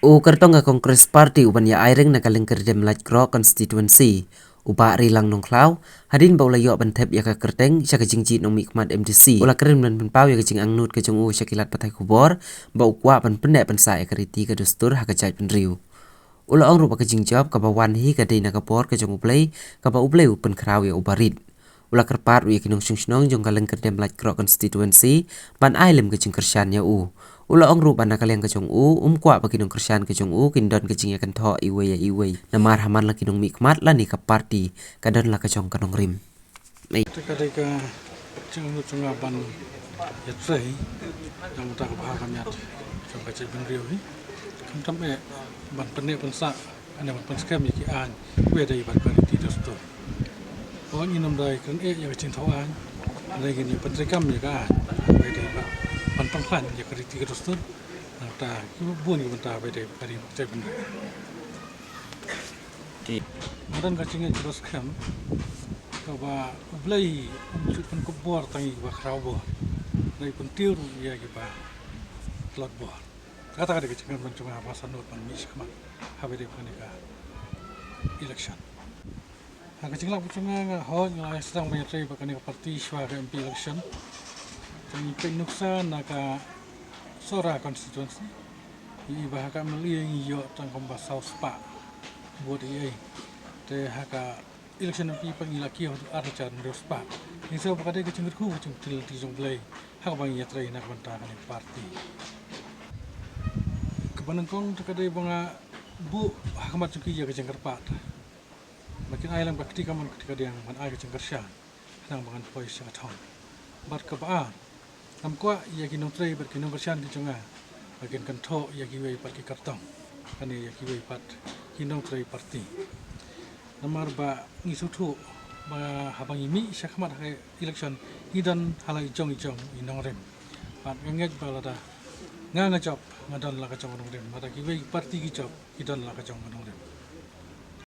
Kertonga Kongres Parti ubanya airing nakalengker dem Lajkro constituency. Uba rilang nong klau, hadin baula yo bantep ya ka kerteng sya kajing nong mikmat MDC. Ula kerim dan penpau ya kajing angnut kajong syakilat patai kubor, bau kwa pan pendek pensa ya kariti ka dustur ha kajai penriu. Ula ong rupa kajing job ka bawan hi ka dei nakapor kajong ublay, ka ba ublay upen kraw ya ubarit. Ula kerpat u ya kinong syung jong kalengker dem Lajkro constituency, ban ailem kajing kersyan ya u. Ula ong rupa nakaliang kajong kwa pakinong kersyan kajong kindon kajing ya kentho iwe ya iwe. Namar haman la kinong mikmat la ni ka party kadon la kajong kanong rim. Ketika jangan ban ya tray yang utak bahagian coba cek benriu ni kamtam ban penek pensa ana ban penskam ya kian we dai ban kariti dosto on inom dai kan ya kacing thawan dai gini pentrikam ya kan we dai ban pangklan ya kariti dosto ta bun ni benta we dai kari cek benriu dan kacingnya terus kam bahwa belai untuk kubur tangi bah kerabor, dari pentil ya kita telot bor. Kata ada kecengan mencuma pasan nur pan miskamah, habis mereka election. Kecengan mencuma hal yang sedang menyertai bahkan parti suara MP election. Tangi penuksan naga sora konstituensi, bahkan melihat yo tangkom basau spa buat ia, te haka election of people laki untuk arca merospa. Ini sebab kadang kecenderku macam di jonglei. Hak bang yatra nak bantah kan parti. Kebanangkong terkadang bang bu hak macam kia kecengker pat. Makin ayam bakti kaman ketika dia man ayam kecengker syan. Nang bangan pois yang thong. Bar kebaan. Namkwa ia kinong tray berkinong kersyan di jonga. Bagian kentho ia kiwei pat kartong. Kan ia kiwei pat kinong tray parti. Namar ba ngisutu ba habang imi syakmat hai election idan halai jong inong rem pat ngengek balada nga job ngadon la ka jong rem mata ki wei parti ki job idan la ka jong rem